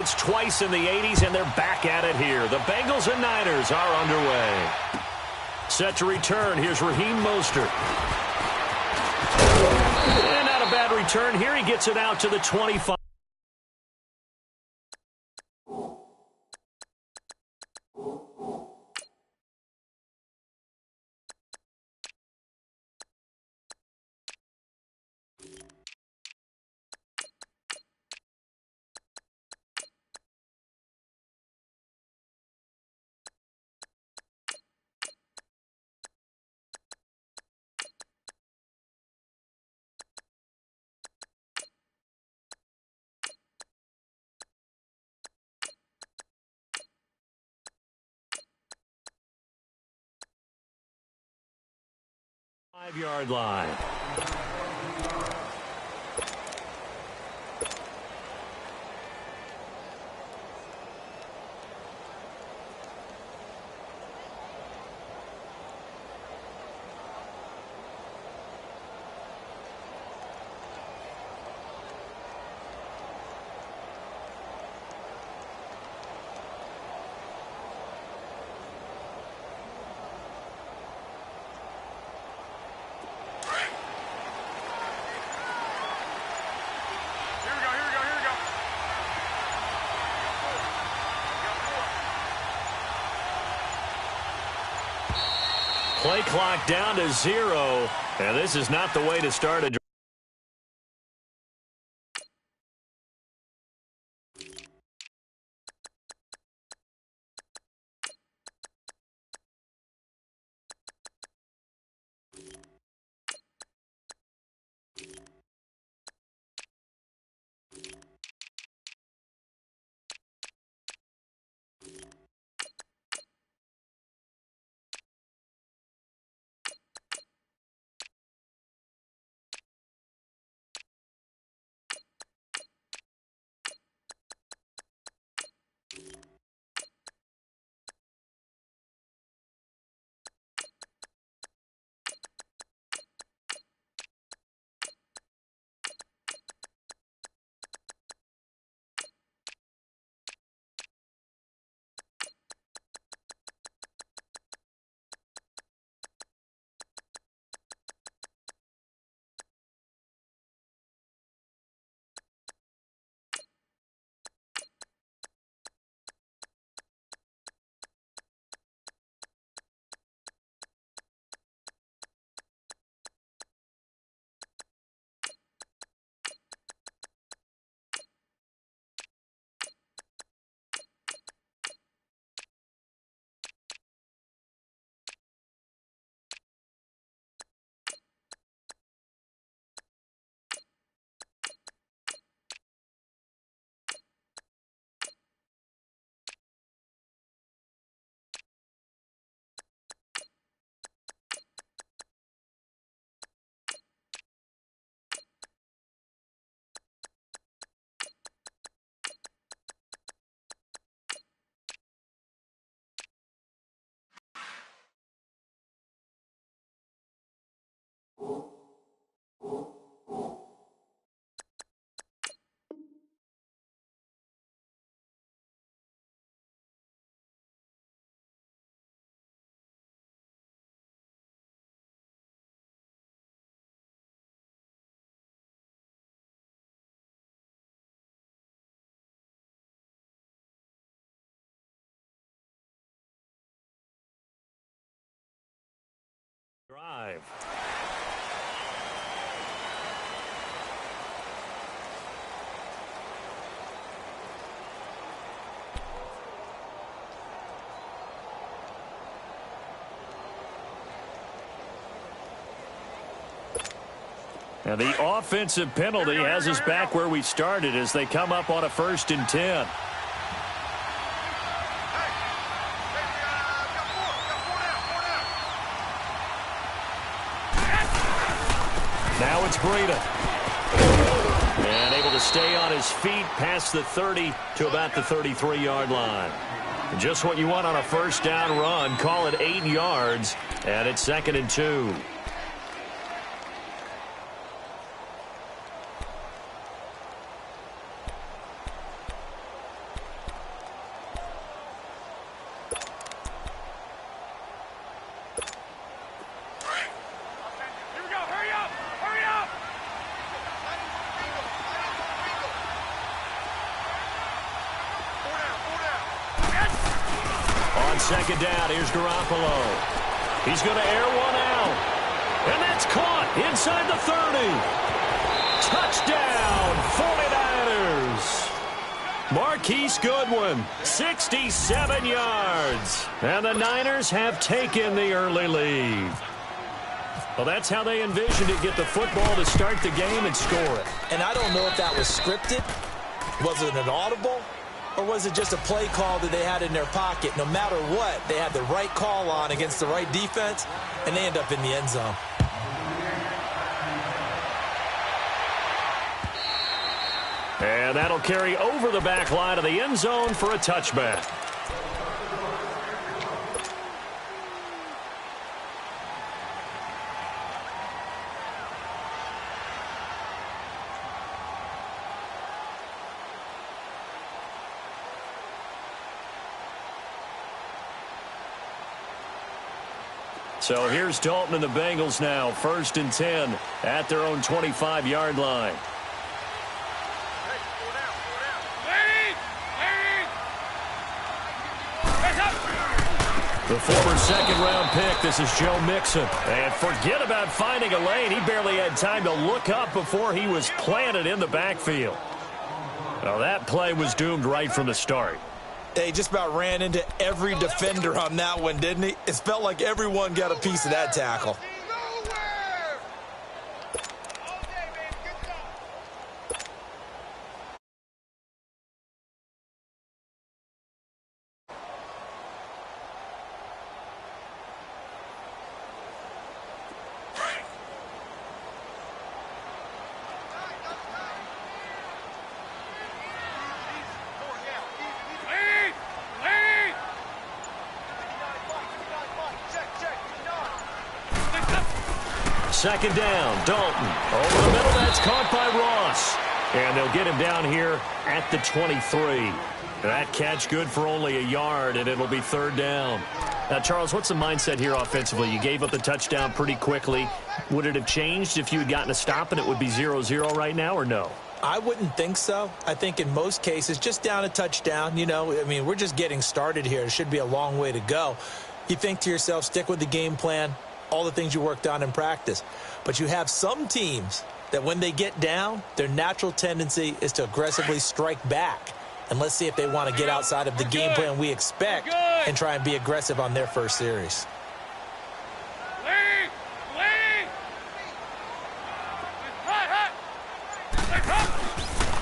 once, twice in the 80s, and they're back at it here. The Bengals and Niners are underway. Set to return. Here's Raheem Mostert. And not a bad return here. He gets it out to the 25. Five-yard line. Play clock down to 0, and this is not the way to start a drive. Drive. And the offensive penalty has us back where we started as they come up on a 1st and 10. Now it's Breida. And able to stay on his feet past the 30 to about the 33-yard line. Just what you want on a 1st down run. Call it 8 yards, and it's 2nd and 2. on second down. Here's Garoppolo. He's going to air one out. And that's caught inside the 30. Touchdown, 49ers. Marquise Goodwin, 67 yards. And the Niners have taken the early lead. Well, that's how they envisioned it, get the football to start the game and score it. And I don't know if that was scripted. Was it an audible? Or was it just a play call that they had in their pocket? No matter what, they had the right call on against the right defense, and they end up in the end zone. And that'll carry over the back line of the end zone for a touchback. So here's Dalton and the Bengals now, 1st and 10 at their own 25-yard line. The former second-round pick, this is Joe Mixon. And forget about finding a lane. He barely had time to look up before he was planted in the backfield. Well, that play was doomed right from the start. He just about ran into every defender on that one, didn't he? It felt like everyone got a piece of that tackle. Second down, Dalton. Over the middle, that's caught by Ross. And they'll get him down here at the 23. That catch good for only a yard, and it'll be 3rd down. Now, Charles, what's the mindset here offensively? You gave up the touchdown pretty quickly. Would it have changed if you had gotten a stop and it would be 0-0 right now, or no? I wouldn't think so. I think in most cases, just down a touchdown, I mean, we're just getting started here. It should be a long way to go. You think to yourself, stick with the game plan, all the things you worked on in practice. But you have some teams that when they get down, their natural tendency is to aggressively strike back. And let's see if they want to get outside of the game plan we expect and try and be aggressive on their first series.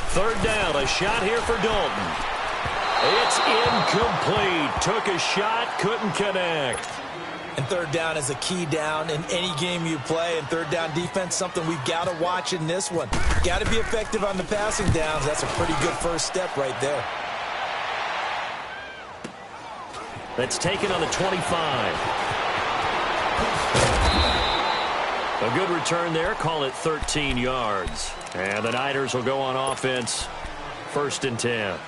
Third down, a shot here for Dalton. It's incomplete. Took a shot, couldn't connect. And third down is a key down in any game you play. And third down defense, something we've got to watch in this one. Got to be effective on the passing downs. That's a pretty good first step right there. That's taken on the 25. A good return there. Call it 13 yards. And the Niners will go on offense. 1st and 10.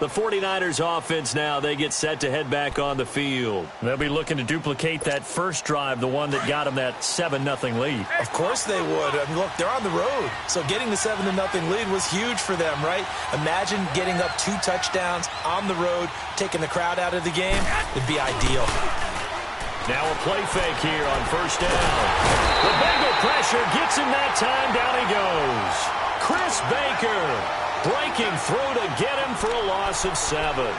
The 49ers offense now, they get set to head back on the field. They'll be looking to duplicate that first drive, the one that got them that 7-0 lead. Of course they would. I mean, look, they're on the road. So getting the 7-0 lead was huge for them, right? Imagine getting up 2 touchdowns on the road, taking the crowd out of the game. It'd be ideal. Now a play fake here on 1st down. The Bengal pressure gets him that time. Down he goes. Chris Baker breaking through to get him for a loss of 7.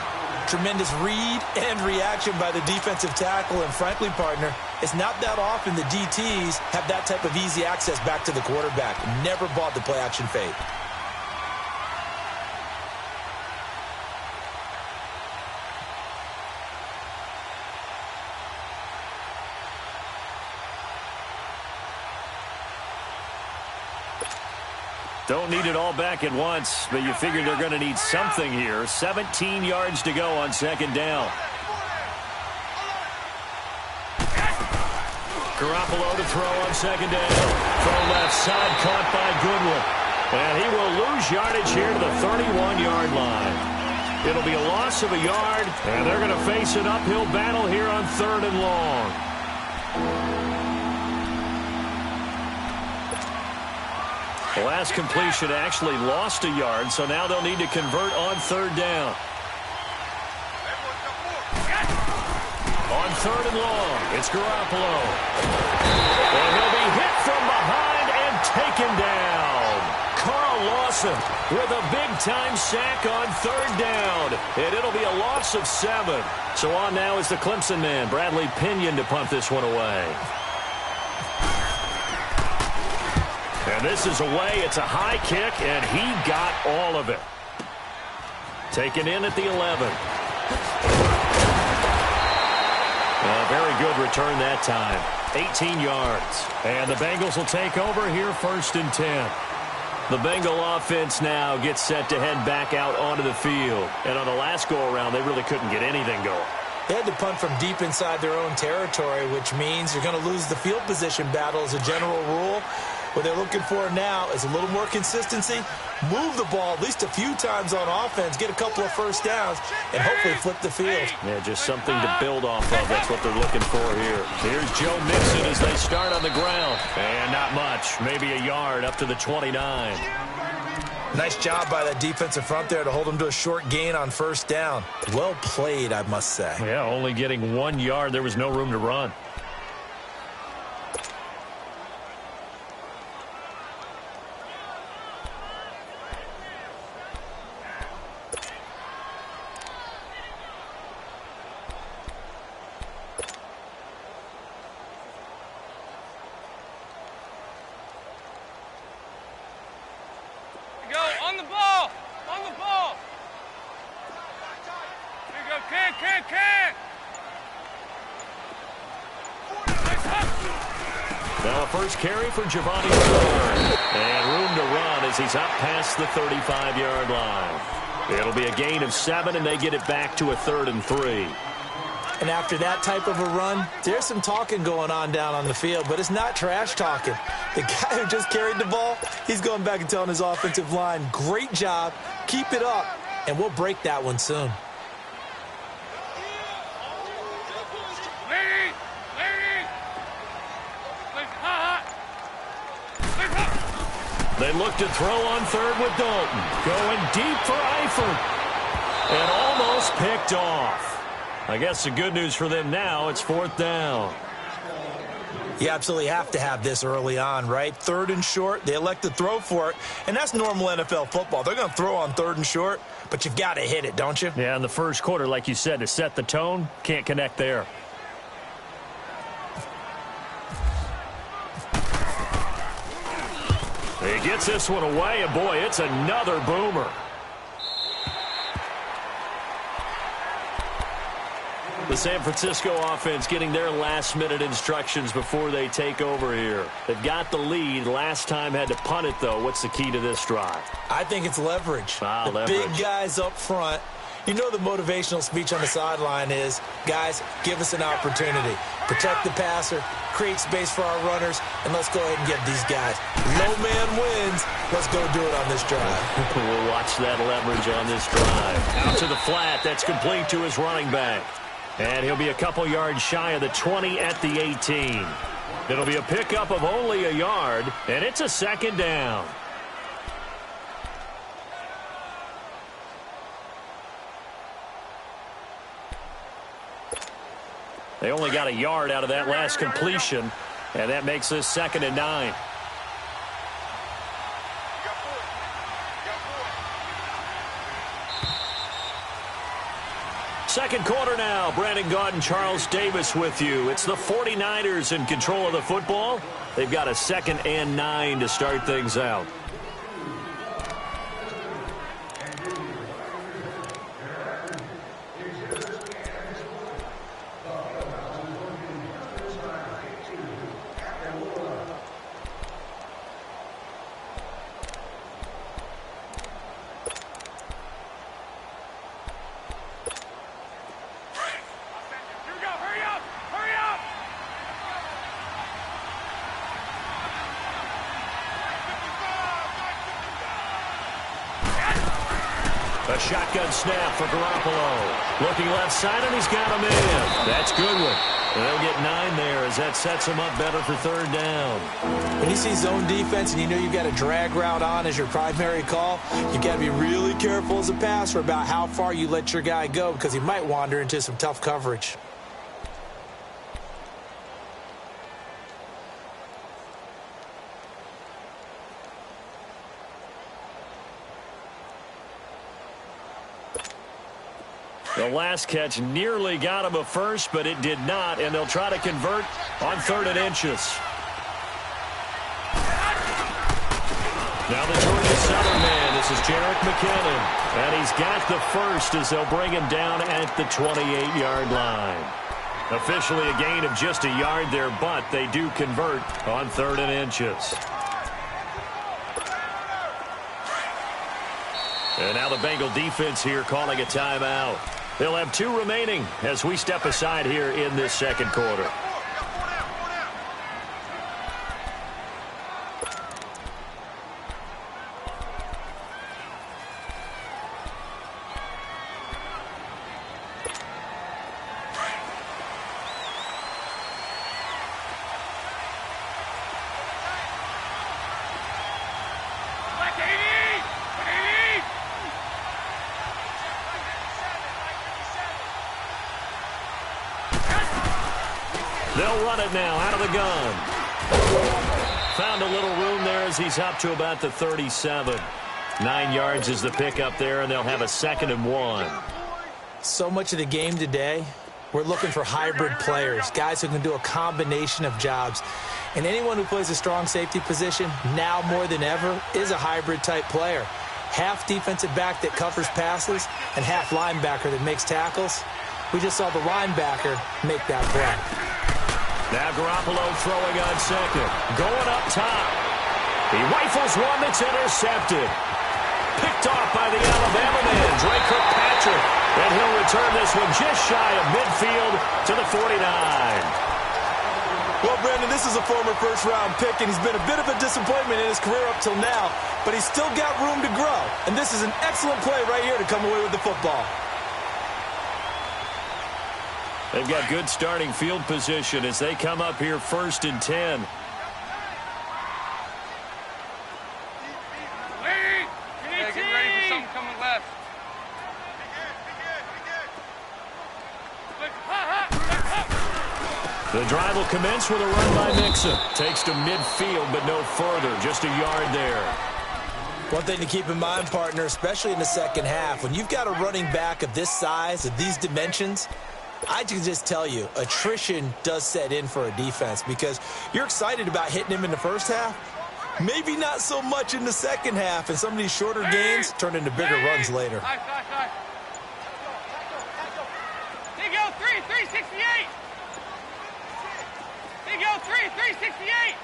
Tremendous read and reaction by the defensive tackle. And frankly, partner, it's not that often the DTs have that type of easy access back to the quarterback. Never bought the play-action fade. Don't need it all back at once, but you figure they're going to need something here. 17 yards to go on 2nd down. Garoppolo to throw on 2nd down. From left side, caught by Goodwin. And he will lose yardage here to the 31-yard line. It'll be a loss of a yard, and they're going to face an uphill battle here on 3rd and long. The last completion actually lost a yard, so now they'll need to convert on 3rd down. On 3rd and long, it's Garoppolo. And he'll be hit from behind and taken down. Carl Lawson with a big-time sack on 3rd down. And it'll be a loss of 7. So on now is the Clemson man, Bradley Pinion, to punt this one away. And this is away. It's a high kick, and he got all of it. Taken in at the 11. A very good return that time. 18 yards. And the Bengals will take over here 1st and 10. The Bengal offense now gets set to head back out onto the field. And on the last go-around, they really couldn't get anything going. They had to punt from deep inside their own territory, which means you're going to lose the field position battle as a general rule. What they're looking for now is a little more consistency, move the ball at least a few times on offense, get a couple of first downs, and hopefully flip the field. Yeah, just something to build off of. That's what they're looking for here. Here's Joe Mixon as they start on the ground. And not much, maybe a yard up to the 29. Nice job by that defensive front there to hold them to a short gain on 1st down. Well played, I must say. Yeah, only getting 1 yard. There was no room to run. Now a first carry for Giovanni Bernard. And room to run as he's up past the 35-yard line. It'll be a gain of 7, and they get it back to a 3rd and 3. And after that type of a run, there's some talking going on down on the field, but it's not trash talking. The guy who just carried the ball, he's going back and telling his offensive line, great job, keep it up, and we'll break that one soon. They look to throw on 3rd with Dalton. Going deep for Eifert. And almost picked off. I guess the good news for them now, it's 4th down. You absolutely have to have this early on, right? 3rd and short, they elect to throw for it. And that's normal NFL football. They're going to throw on 3rd and short, but you've got to hit it, don't you? Yeah, in the first quarter, like you said, to set the tone, can't connect there. He gets this one away, and boy, it's another boomer. The San Francisco offense getting their last-minute instructions before they take over here. They've got the lead. Last time had to punt it, though. What's the key to this drive? I think it's leverage. Leverage. Big guys up front. You know the motivational speech on the sideline is, guys, give us an opportunity. Protect the passer, create space for our runners, and let's go ahead and get these guys. No man wins. Let's go do it on this drive. We'll watch that leverage on this drive. Out to the flat. That's complete to his running back. And he'll be a couple yards shy of the 20 at the 18. It'll be a pickup of only a yard, and it's a 2nd down. They only got a yard out of that last completion, and that makes this 2nd and 9. Second quarter now. Brandon Gaudin, Charles Davis with you. It's the 49ers in control of the football. They've got a 2nd and 9 to start things out. A shotgun snap for Garoppolo. Looking left side, and he's got him in. That's good one. And they'll get 9 there as that sets him up better for 3rd down. When you see zone defense and you know you've got a drag route on as your primary call, you've got to be really careful as a passer about how far you let your guy go because he might wander into some tough coverage. The last catch nearly got him a first, but it did not, and they'll try to convert on 3rd and inches. Now the Georgia Southern man. This is Jerick McKinnon. And he's got the first as they'll bring him down at the 28-yard line. Officially a gain of just a yard there, but they do convert on 3rd and inches. And now the Bengal defense here calling a timeout. They'll have 2 remaining as we step aside here in this second quarter. They'll run it now out of the gun. Found a little room there as he's up to about the 37. 9 yards is the pickup there, and they'll have a 2nd and 1. So much of the game today, we're looking for hybrid players, guys who can do a combination of jobs. And anyone who plays a strong safety position, now more than ever, is a hybrid-type player. Half defensive back that covers passes and half linebacker that makes tackles. We just saw the linebacker make that play. Now Garoppolo throwing on 2nd. Going up top. He rifles one that's intercepted. Picked off by the Alabama man, Dre Kirkpatrick. And he'll return this one just shy of midfield to the 49. Well, Brandon, this is a former first-round pick, and he's been a bit of a disappointment in his career up till now, but he's still got room to grow. And this is an excellent play right here to come away with the football. They've got good starting field position as they come up here 1st and 10. Get ready for something coming left. The drive will commence with a run by Mixon. Takes to midfield, but no further. Just a yard there. One thing to keep in mind, partner, especially in the second half, when you've got a running back of this size, of these dimensions, I can just tell you, attrition does set in for a defense because you're excited about hitting him in the first half. Maybe not so much in the second half, and some of these shorter gains turn into bigger runs later. They go 368. They go 368.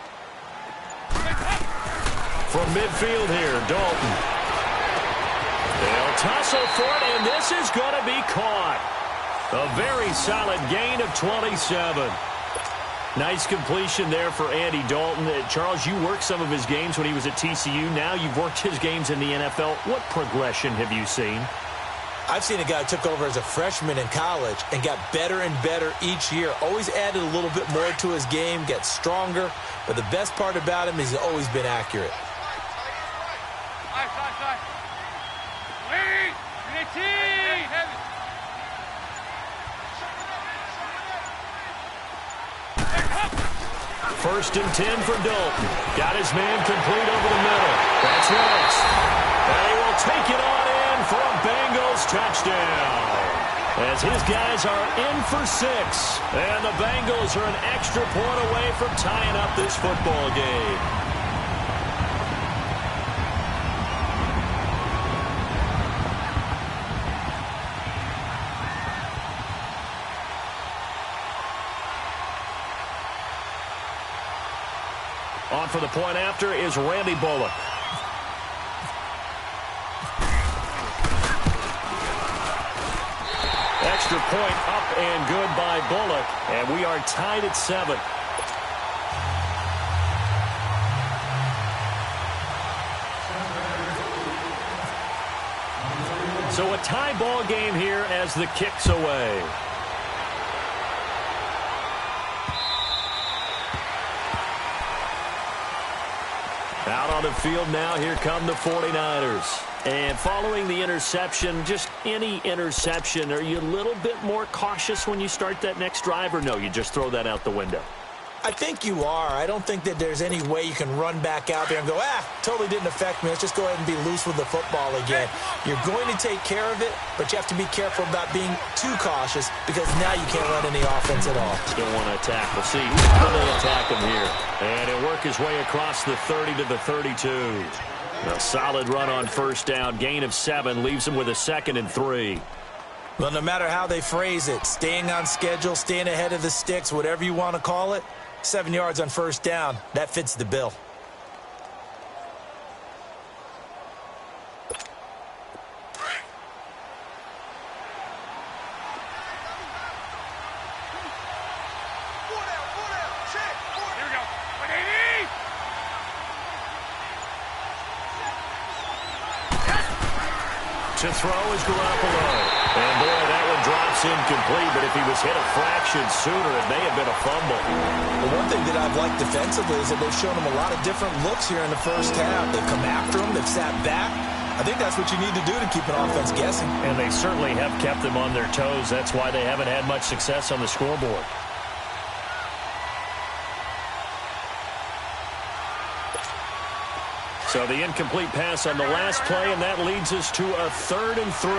From midfield here, Dalton. They'll tussle for it, and this is going to be caught. A very solid gain of 27. Nice completion there for Andy Dalton. Charles, you worked some of his games when he was at TCU. Now you've worked his games in the NFL. What progression have you seen? I've seen a guy who took over as a freshman in college and got better and better each year. Always added a little bit more to his game, gets stronger. But the best part about him is he's always been accurate. First and 10 for Dalton. Got his man complete over the middle. That's Rex. They will take it on in for a Bengals touchdown. As his guys are in for 6. And the Bengals are an extra point away from tying up this football game. On for the point after is Randy Bullock. Extra point up and good by Bullock. And we are tied at 7. So a tie ball game here as the kick's away. Out on the field now, here come the 49ers. And following the interception, just any interception, are you a little bit more cautious when you start that next drive, or no, you just throw that out the window? I think you are. I don't think that there's any way you can run back out there and go, totally didn't affect me. Let's just go ahead and be loose with the football again. You're going to take care of it, but you have to be careful about being too cautious because now you can't run any offense at all. Still want to attack. We'll see how they attack him here. And he'll work his way across the 30 to the 32. A solid run on first down. Gain of 7 leaves him with a 2nd and 3. Well, no matter how they phrase it, staying on schedule, staying ahead of the sticks, whatever you want to call it, 7 yards on first down, that fits the bill. To throw is Garoppolo. And boy, that one drops incomplete, but if he was hit a fraction sooner, it may have been a fumble. The one thing that I've liked defensively is that they've shown him a lot of different looks here in the first half. They've come after him, they've sat back. I think that's what you need to do to keep an offense guessing. And they certainly have kept them on their toes. That's why they haven't had much success on the scoreboard. So the incomplete pass on the last play, and that leads us to a 3rd and 3.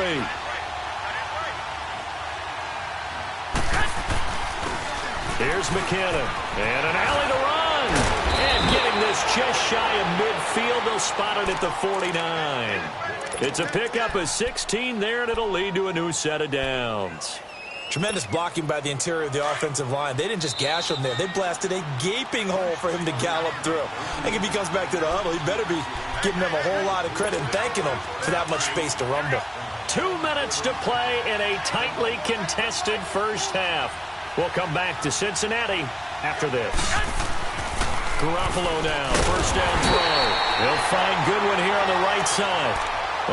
Here's McKinnon, and an alley to run. And getting this just shy of midfield, they'll spot it at the 49. It's a pickup of 16 there, and it'll lead to a new set of downs. Tremendous blocking by the interior of the offensive line. They didn't just gash him there. They blasted a gaping hole for him to gallop through. I think if he comes back to the huddle, he better be giving them a whole lot of credit and thanking them for that much space to rumble. 2 minutes to play in a tightly contested first half. We'll come back to Cincinnati after this. Garoppolo now, first down throw. He'll find Goodwin here on the right side.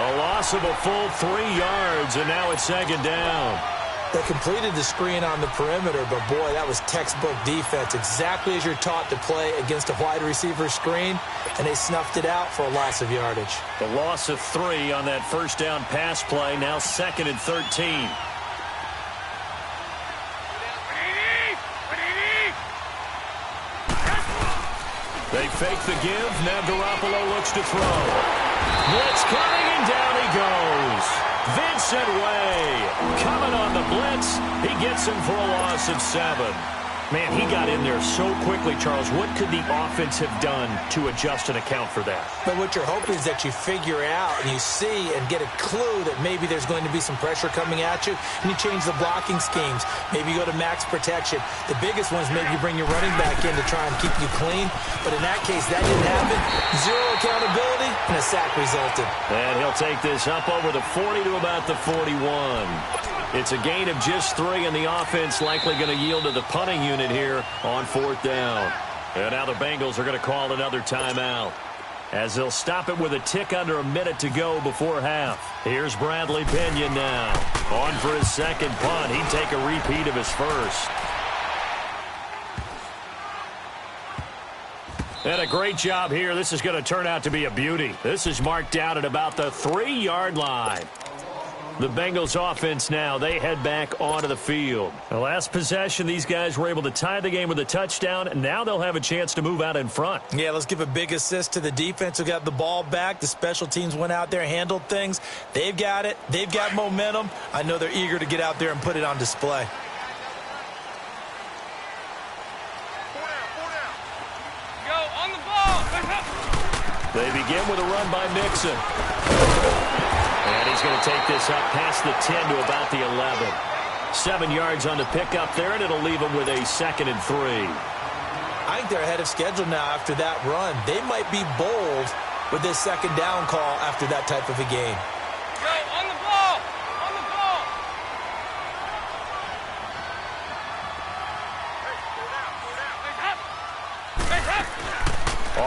A loss of a full 3 yards, and now it's 2nd down. They completed the screen on the perimeter, but boy, that was textbook defense. Exactly as you're taught to play against a wide receiver screen, and they snuffed it out for a loss of yardage. The loss of 3 on that first down pass play, now 2nd and 13. They fake the give. Now Garoppolo looks to throw. Blitz coming, and down he goes. Vincent Way coming on the blitz. He gets him for a loss of 7. Man, he got in there so quickly, Charles. What could the offense have done to adjust and account for that? But what you're hoping is that you figure out and you see and get a clue that maybe there's going to be some pressure coming at you, and you change the blocking schemes. Maybe you go to max protection. The biggest one is maybe you bring your running back in to try and keep you clean. But in that case, that didn't happen. 0 accountability, and a sack resulted. And he'll take this up over the 40 to about the 41. It's a gain of just 3, and the offense likely going to yield to the punting unit here on 4th down. And now the Bengals are going to call another timeout, as they'll stop it with a tick under a minute to go before half. Here's Bradley Pinion now. On for his 2nd punt. He'd take a repeat of his first. And a great job here. This is going to turn out to be a beauty. This is marked down at about the 3-yard line. The Bengals offense now, they head back onto the field. The last possession, these guys were able to tie the game with a touchdown, and now they'll have a chance to move out in front. Yeah, let's give a big assist to the defense who got the ball back. The special teams went out there, handled things. They've got it. They've got momentum. I know they're eager to get out there and put it on display. Go on the ball. They begin with a run by Mixon. And he's going to take this up past the 10 to about the 11. 7 yards on the pickup there, and it'll leave him with a 2nd and 3. I think they're ahead of schedule now after that run. They might be bold with this 2nd down call after that type of a game. Go on the ball. On the ball.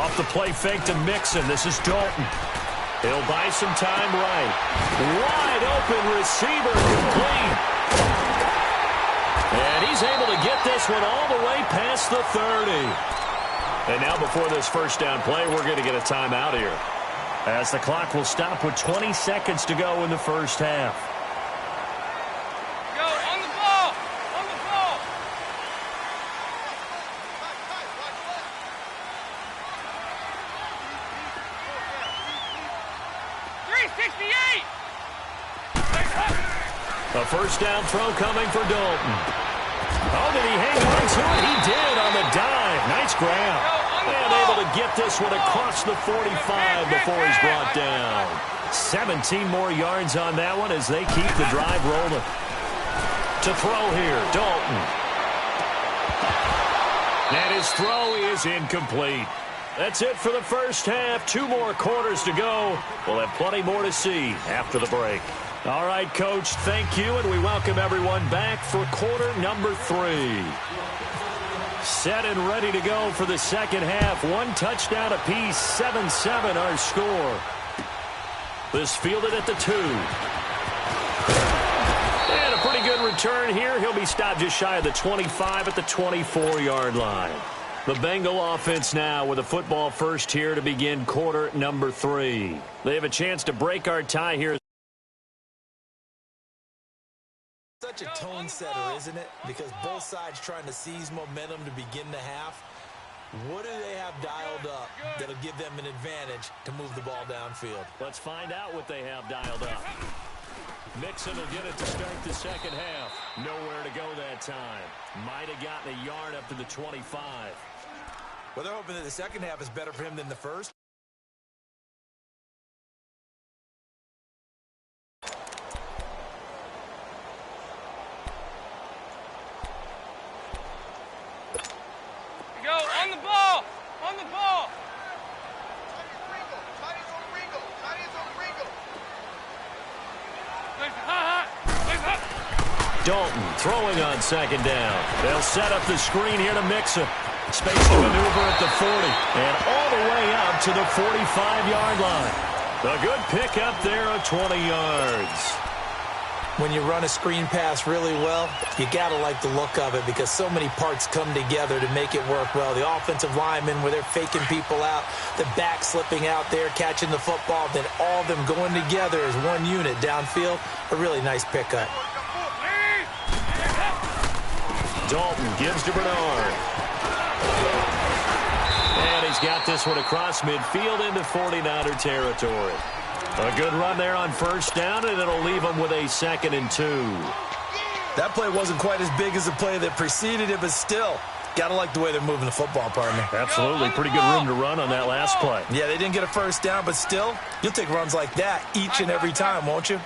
Off the play fake to Mixon. This is Dalton. He'll buy some time right. Wide open receiver complete. And he's able to get this one all the way past the 30. And now before this first down play, we're going to get a timeout here, as the clock will stop with 20 seconds to go in the first half. Go on the ball. On the ball. A first down throw coming for Dalton. Oh, did he hang on to it? He did on the dive. Nice grab. And able to get this one across the 45 before he's brought down. 17 more yards on that one as they keep the drive rolling. To throw here, Dalton. And his throw is incomplete. That's it for the first half. 2 more quarters to go. We'll have plenty more to see after the break. All right, Coach, thank you, and we welcome everyone back for quarter number 3. Set and ready to go for the second half. 1 touchdown apiece, 7-7 our score. This fielded at the 2. And a pretty good return here. He'll be stopped just shy of the 25 at the 24-yard line. The Bengal offense now with a football first here to begin quarter number 3. They have a chance to break our tie here. Such a tone setter, isn't it? Because both sides trying to seize momentum to begin the half. What do they have dialed up that'll give them an advantage to move the ball downfield? Let's find out what they have dialed up. Mixon will get it to start the second half. Nowhere to go that time. Might have gotten a yard up to the 25. Well, they're hoping that the second half is better for him than the first. Go on the ball. On the ball. Dalton throwing on second down. They'll set up the screen here to Mixon. Space to maneuver at the 40. And all the way up to the 45-yard line. A good pickup there of 20 yards. When you run a screen pass really well, you got to like the look of it because so many parts come together to make it work well. The offensive linemen where they're faking people out, the back slipping out there, catching the football, then all of them going together as one unit downfield. A really nice pickup. Dalton gives to Bernard. And he's got this one across midfield into 49er territory. A good run there on first down, and it'll leave them with a 2nd and 2. That play wasn't quite as big as the play that preceded it, but still, got to like the way they're moving the football, partner. Absolutely. Pretty good room to run on that last play. Yeah, they didn't get a first down, but still, you'll take runs like that each and every time, won't you?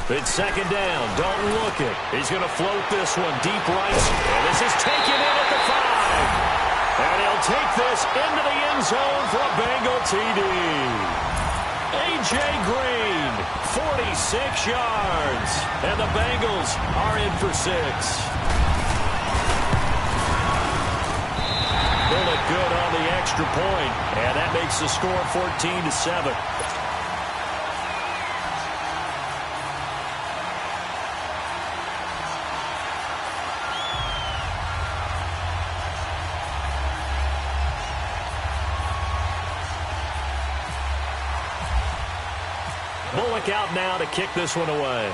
It's 2nd down. Dalton looking. He's going to float this one deep right. And this is taken in at the 5. And he'll take this into the end zone for a Bengal TD. A.J. Green, 46 yards. And the Bengals are in for 6. Bullet good on the extra point. And that makes the score 14-7. Bullock out now to kick this one away.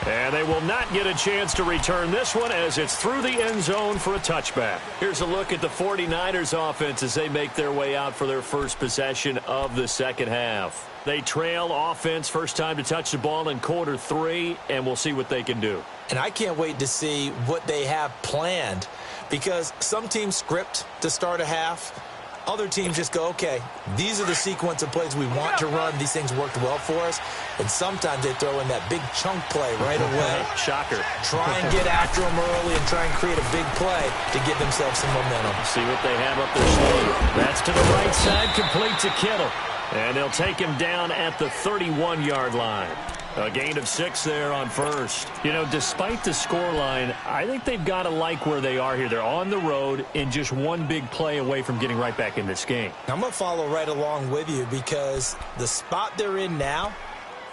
And they will not get a chance to return this one as it's through the end zone for a touchback. Here's a look at the 49ers offense as they make their way out for their first possession of the second half. They trail offense first time to touch the ball in quarter 3, and we'll see what they can do. And I can't wait to see what they have planned because some teams script to start a half. Other teams just go, okay, these are the sequence of plays we want to run. These things worked well for us. And sometimes they throw in that big chunk play right away. Shocker. Try and get after them early and try and create a big play to give themselves some momentum. See what they have up their sleeve. That's to the right side, complete to Kittle. And they'll take him down at the 31-yard line. A gain of 6 there on first. You know, despite the scoreline, I think they've got to like where they are here. They're on the road and just one big play away from getting right back in this game. I'm going to follow right along with you because the spot they're in now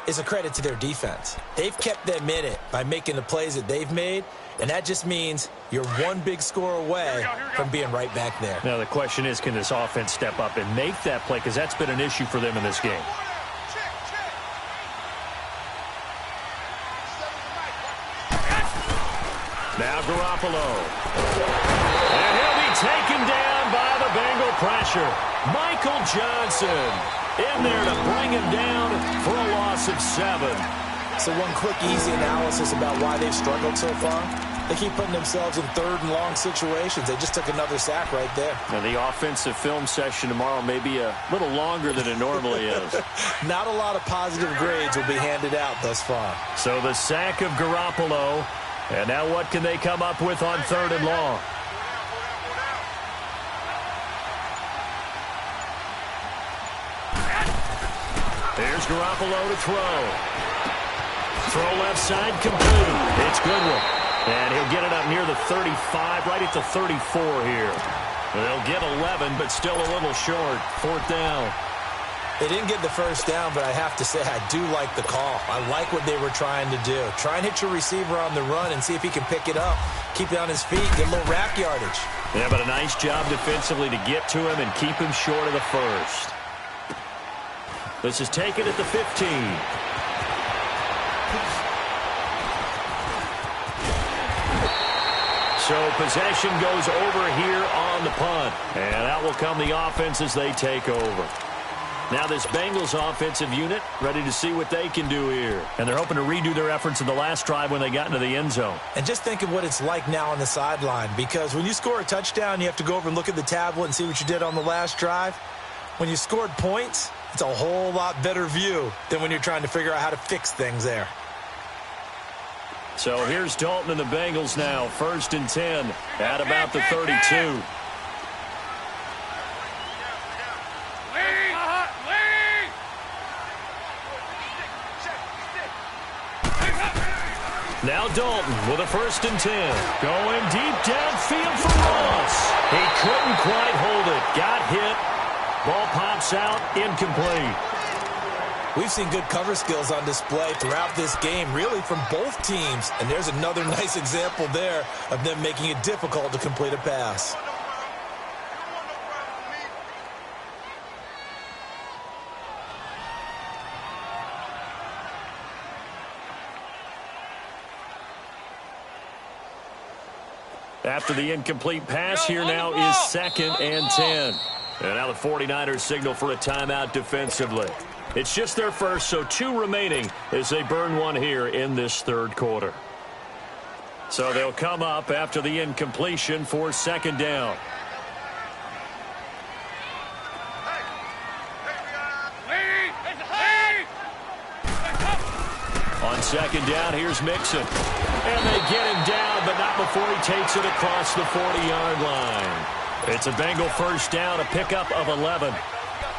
is a credit to their defense. They've kept them in it by making the plays that they've made, and that just means you're one big score away from being right back there. Now, the question is, can this offense step up and make that play? Because that's been an issue for them in this game. Now Garoppolo. And he'll be taken down by the Bengal pressure. Michael Johnson in there to bring him down for a loss of 7. So one quick, easy analysis about why they've struggled so far. They keep putting themselves in third and long situations. They just took another sack right there. Now, the offensive film session tomorrow may be a little longer than it normally is. Not a lot of positive grades will be handed out thus far. So the sack of Garoppolo. And now what can they come up with on third and long? Here's Garoppolo to throw. Throw left side, complete. It's Goodwin. And he'll get it up near the 35, right at the 34 here. They'll get 11, but still a little short. Fourth down. They didn't get the first down, but I have to say I do like the call. I like what they were trying to do. Try and hit your receiver on the run and see if he can pick it up. Keep it on his feet, get a little rack yardage. Yeah, but a nice job defensively to get to him and keep him short of the first. This is taken at the 15. So possession goes over here on the punt. And out will come the offense as they take over. Now this Bengals offensive unit ready to see what they can do here. And they're hoping to redo their efforts in the last drive when they got into the end zone. And just think of what it's like now on the sideline. Because when you score a touchdown, you have to go over and look at the tablet and see what you did on the last drive. When you scored points, it's a whole lot better view than when you're trying to figure out how to fix things there. So here's Dalton and the Bengals now. 1st and 10 at about the 32. Now Dalton with a 1st and 10. Going deep downfield for Ross. He couldn't quite hold it. Got hit. Ball pops out. Incomplete. We've seen good cover skills on display throughout this game, really from both teams. And there's another nice example there of them making it difficult to complete a pass. After the incomplete pass, here now is 2nd and 10. And now the 49ers signal for a timeout defensively. It's just their first, so 2 remaining as they burn one here in this third quarter. So they'll come up after the incompletion for 2nd down. On 2nd down, here's Mixon. And they get him down, but not before he takes it across the 40-yard line. It's a Bengal 1st down, a pickup of 11.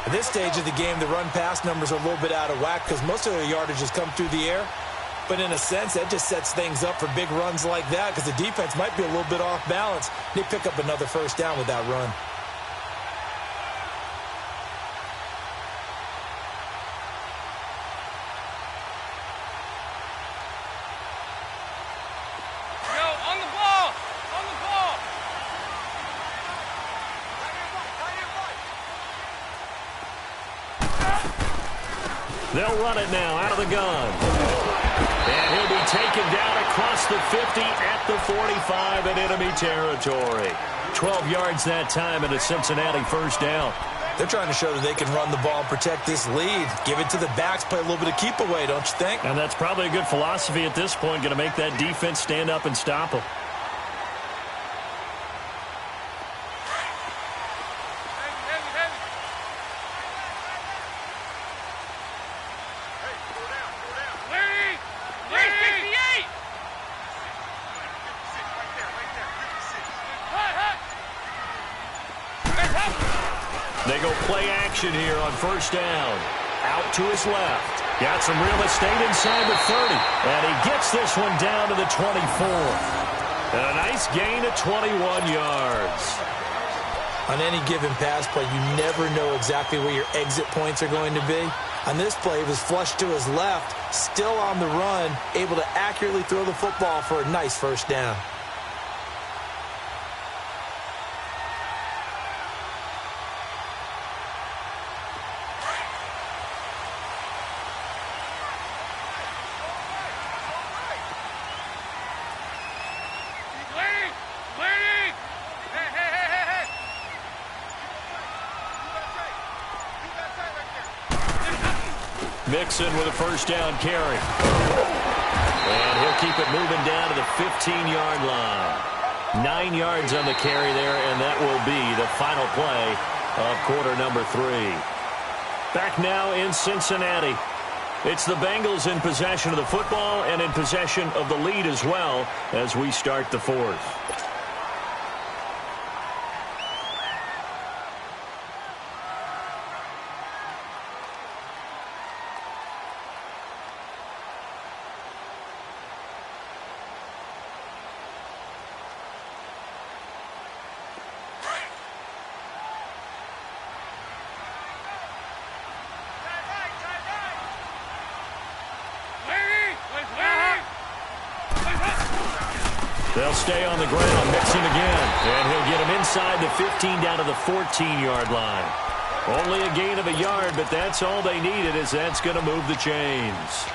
At this stage of the game, the run-pass numbers are a little bit out of whack because most of their yardage has come through the air. But in a sense, that just sets things up for big runs like that because the defense might be a little bit off balance. They pick up another 1st down with that run. They'll run it now out of the gun. And he'll be taken down across the 50 at the 45 in enemy territory. 12 yards that time and a Cincinnati 1st down. They're trying to show that they can run the ball and protect this lead. Give it to the backs, play a little bit of keep away, don't you think? And that's probably a good philosophy at this point, going to make that defense stand up and stop them. They go play action here on 1st down. Out to his left. Got some real estate inside the 30. And he gets this one down to the 24. And a nice gain of 21 yards. On any given pass play, you never know exactly where your exit points are going to be. On this play, he was flushed to his left, still on the run, able to accurately throw the football for a nice 1st down. Mixon with a first down carry. And he'll keep it moving down to the 15-yard line. 9 yards on the carry there, and that will be the final play of quarter number 3. Back now in Cincinnati. It's the Bengals in possession of the football and in possession of the lead as well as we start the fourth. They'll stay on the ground. Mixon again. And he'll get him inside the 15 down to the 14-yard line. Only a gain of a yard, but that's all they needed, as that's going to move the chains.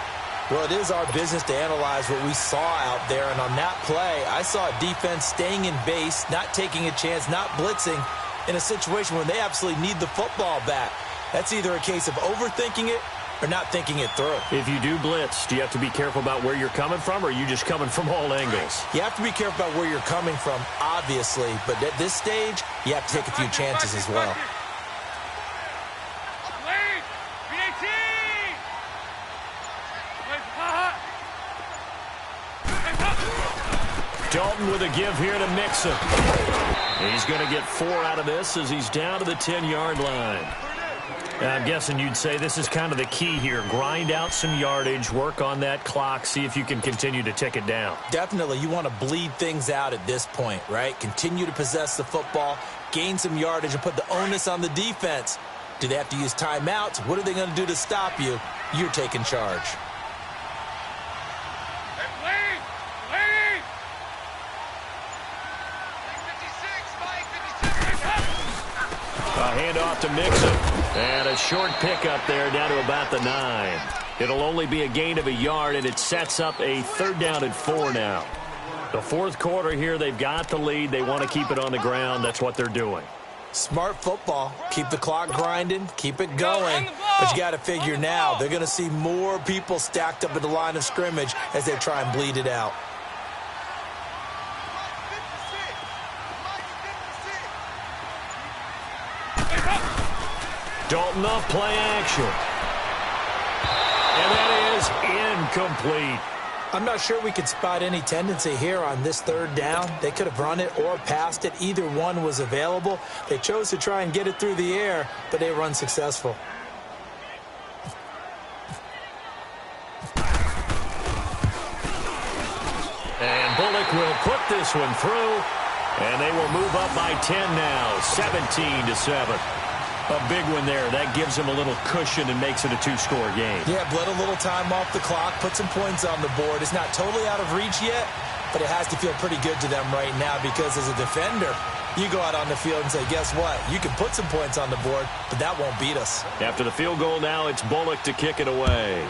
Well, it is our business to analyze what we saw out there. And on that play, I saw a defense staying in base, not taking a chance, not blitzing in a situation where they absolutely need the football back. That's either a case of overthinking it or not thinking it through. If you do blitz, do you have to be careful about where you're coming from, or are you just coming from all angles? You have to be careful about where you're coming from, obviously. But at this stage, you have to take a few chances as well. Dalton with a give here to Mixon. He's going to get 4 out of this as he's down to the 10-yard line. I'm guessing you'd say this is kind of the key here. Grind out some yardage, work on that clock, see if you can continue to tick it down. Definitely. You want to bleed things out at this point, right? Continue to possess the football, gain some yardage, and put the onus on the defense. Do they have to use timeouts? What are they going to do to stop you? You're taking charge. A handoff to Mixon. And a short pickup there down to about the 9. It'll only be a gain of a yard, and it sets up a 3rd down and 4 now. The fourth quarter here, they've got the lead. They want to keep it on the ground. That's what they're doing. Smart football. Keep the clock grinding. Keep it going. But you got to figure now, they're going to see more people stacked up at the line of scrimmage as they try and bleed it out. Dalton up, play action. And that is incomplete. I'm not sure we could spot any tendency here on this 3rd down. They could have run it or passed it. Either one was available. They chose to try and get it through the air, but they were unsuccessful. And Bullock will put this one through, and they will move up by 10 now, 17-7. A big one there. That gives them a little cushion and makes it a 2-score game. Yeah, bled a little time off the clock, put some points on the board. It's not totally out of reach yet, but it has to feel pretty good to them right now because as a defender, you go out on the field and say, guess what? You can put some points on the board, but that won't beat us. After the field goal now, it's Bullock to kick it away.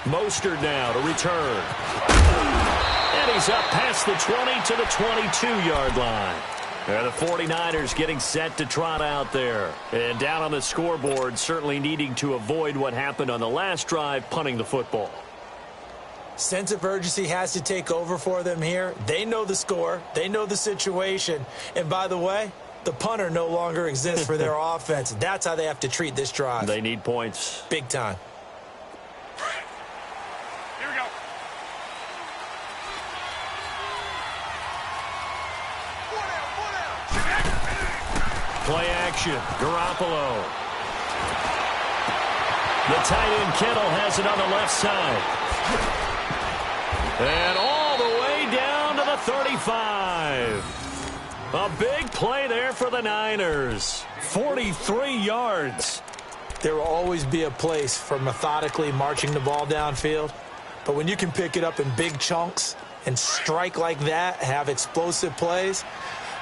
Mostert now to return. And he's up past the 20 to the 22-yard line. And the 49ers getting set to trot out there. And down on the scoreboard, certainly needing to avoid what happened on the last drive, punting the football. Sense of urgency has to take over for them here. They know the score. They know the situation. And by the way, the punter no longer exists for their offense. That's how they have to treat this drive. They need points. Big time. Play action. Garoppolo. The tight end Kittle has it on the left side. And all the way down to the 35. A big play there for the Niners. 43 yards. There will always be a place for methodically marching the ball downfield. But when you can pick it up in big chunks and strike like that, have explosive plays,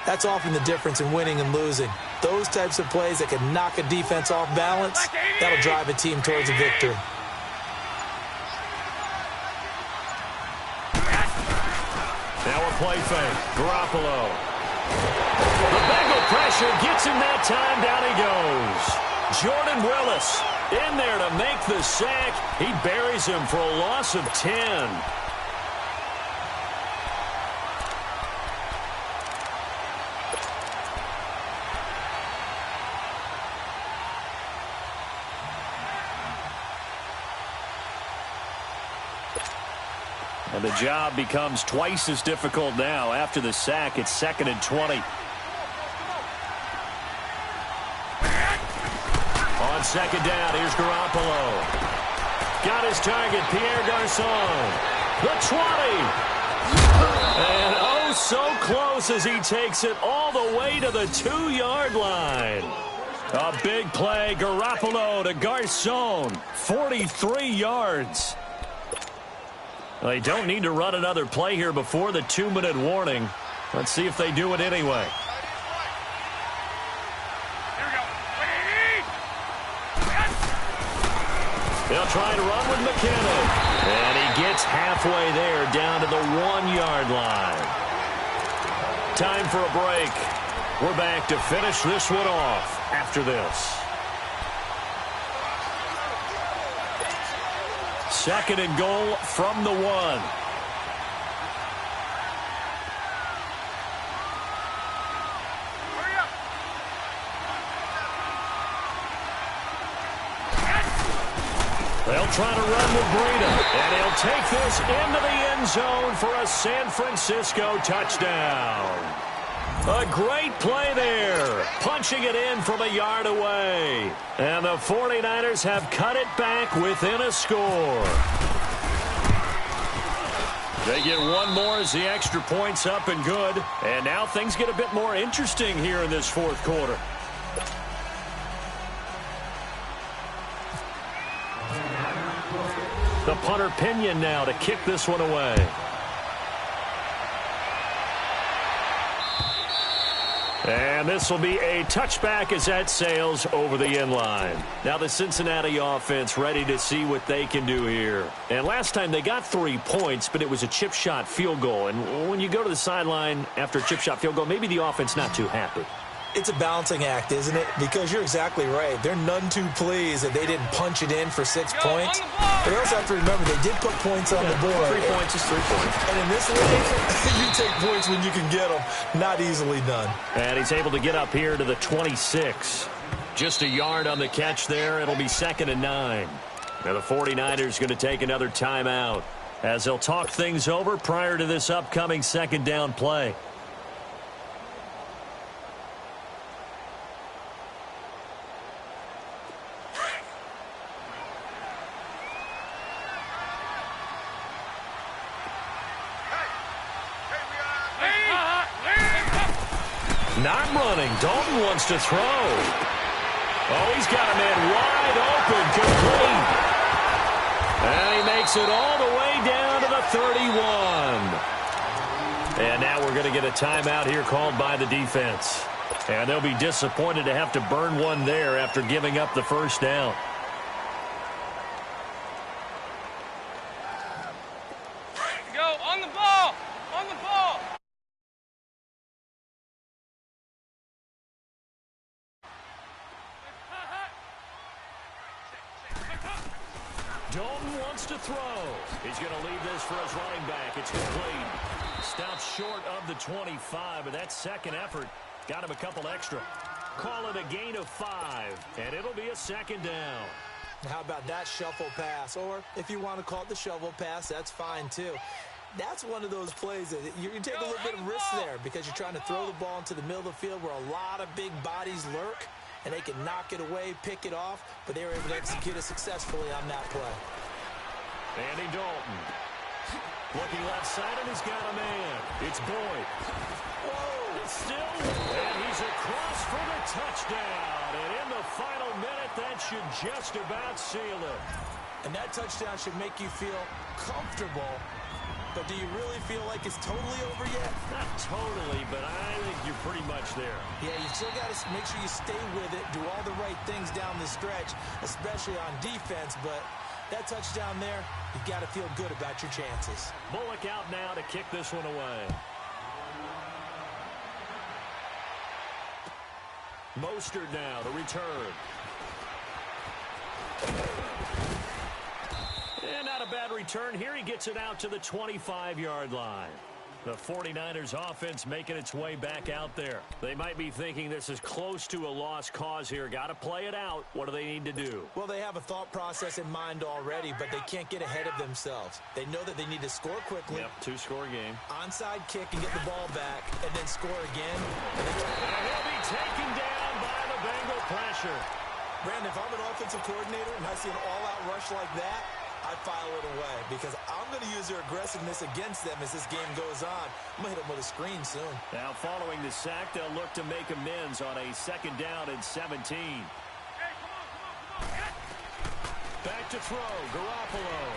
that's often the difference in winning and losing. Those types of plays that can knock a defense off balance, that'll drive a team towards a victory. Now a play fake. Garoppolo. The Bengal pressure, gets him that time, down he goes. Jordan Willis in there to make the sack. He buries him for a loss of 10. And the job becomes twice as difficult now. After the sack, it's 2nd and 20. On 2nd down, here's Garoppolo. Got his target, Pierre Garçon. The 20. And oh, so close as he takes it all the way to the 2-yard line. A big play, Garoppolo to Garçon. 43 yards. They don't need to run another play here before the 2-minute warning. Let's see if they do it anyway. They'll try to run with McKinnon. And he gets halfway there down to the 1-yard line. Time for a break. We're back to finish this one off after this. 2nd and goal from the 1. They'll try to run with Breida, and he'll take this into the end zone for a San Francisco touchdown. A great play there, punching it in from a yard away. And the 49ers have cut it back within a score. They get one more as the extra point's up and good. And now things get a bit more interesting here in this 4th quarter. The punter Pinion now to kick this one away. And this will be a touchback as that sails over the end line. Now the Cincinnati offense ready to see what they can do here. And last time they got 3 points, but it was a chip shot field goal. And when you go to the sideline after a chip shot field goal, maybe the offense not too happy. It's a balancing act, isn't it? Because you're exactly right. They're none too pleased that they didn't punch it in for 6 points. But you also have to remember they did put points on the board. 3 points is 3 points. And in this league, you take points when you can get them. Not easily done. And he's able to get up here to the 26. Just a yard on the catch there. It'll be 2nd and 9. Now the 49ers going to take another timeout as they'll talk things over prior to this upcoming 2nd down play. Not running. Dalton wants to throw. Oh, he's got a man wide open, complete. And he makes it all the way down to the 31. And now we're going to get a timeout here called by the defense. And they'll be disappointed to have to burn one there after giving up the first down. Go, on the ball! On the ball! Dalton wants to throw. He's going to leave this for his running back. It's complete. Stops short of the 25, but that second effort got him a couple extra. Call it a gain of 5, and it'll be a 2nd down. How about that shuffle pass? Or if you want to call it the shovel pass, that's fine too. That's one of those plays that you take a little bit of risk there because you're trying to throw the ball into the middle of the field where a lot of big bodies lurk, and they can knock it away, pick it off, but they were able to execute it successfully on that play. Andy Dalton. Looking left side, and he's got a man. It's Boyd. Whoa, it's still, and he's across for the touchdown. And in the final minute, that should just about seal it. And that touchdown should make you feel comfortable. But do you really feel like it's totally over yet? Not totally, but I think you're pretty much there. Yeah, you still got to make sure you stay with it, do all the right things down the stretch, especially on defense. But that touchdown there, you got to feel good about your chances. Bullock out now to kick this one away. Mostert now to return. And not a bad return here. He gets it out to the 25-yard line. The 49ers offense making its way back out there. They might be thinking this is close to a lost cause here. Got to play it out. What do they need to do? Well, they have a thought process in mind already, but they can't get ahead of themselves. They know that they need to score quickly. Yep, two-score game. Onside kick and get the ball back, and then score again. And he'll be taken down by the Bengal pressure. Brandon, if I'm an offensive coordinator and I see an all-out rush like that, I file it away because I'm going to use their aggressiveness against them as this game goes on. I'm going to hit them with a screen soon. Now, following the sack, they'll look to make amends on a 2nd down and 17. Hey, come on. Back to throw, Garoppolo.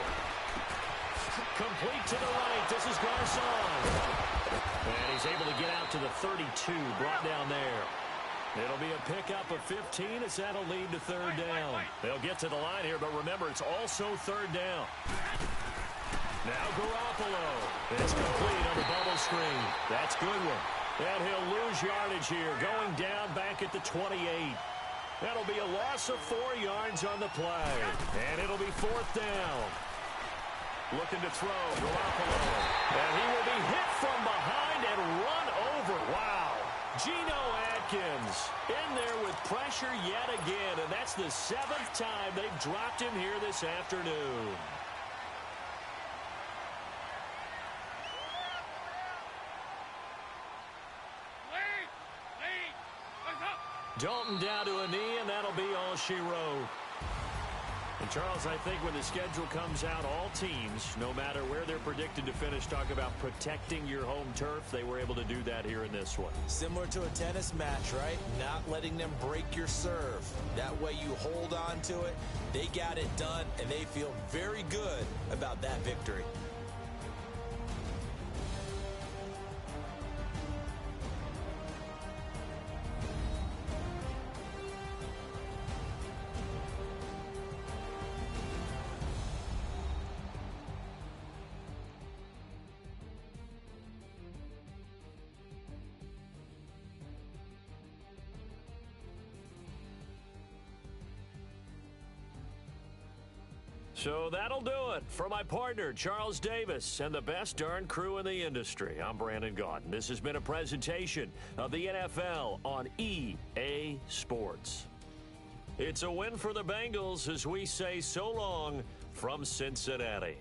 Complete to the right. This is Garcon. And he's able to get out to the 32, brought down there. It'll be a pickup of 15 as that'll lead to 3rd down. They'll get to the line here, but remember, it's also 3rd down. Now Garoppolo. It's complete on the bubble screen. That's Goodwin. And he'll lose yardage here, going down back at the 28. That'll be a loss of 4 yards on the play. And it'll be 4th down. Looking to throw, Garoppolo. And he will be hit from behind and run over. Wow. Geno Atkins in there with pressure yet again, and that's the 7th time they've dropped him here this afternoon. Lead. Let's up. Dalton down to a knee, and that'll be all she wrote. And Charles, I think when the schedule comes out, all teams, no matter where they're predicted to finish, talk about protecting your home turf. They were able to do that here in this one. Similar to a tennis match, right? Not letting them break your serve. That way you hold on to it. They got it done, and they feel very good about that victory. So that'll do it for my partner, Charles Davis, and the best darn crew in the industry. I'm Brandon Gaudin. This has been a presentation of the NFL on EA Sports. It's a win for the Bengals as we say so long from Cincinnati.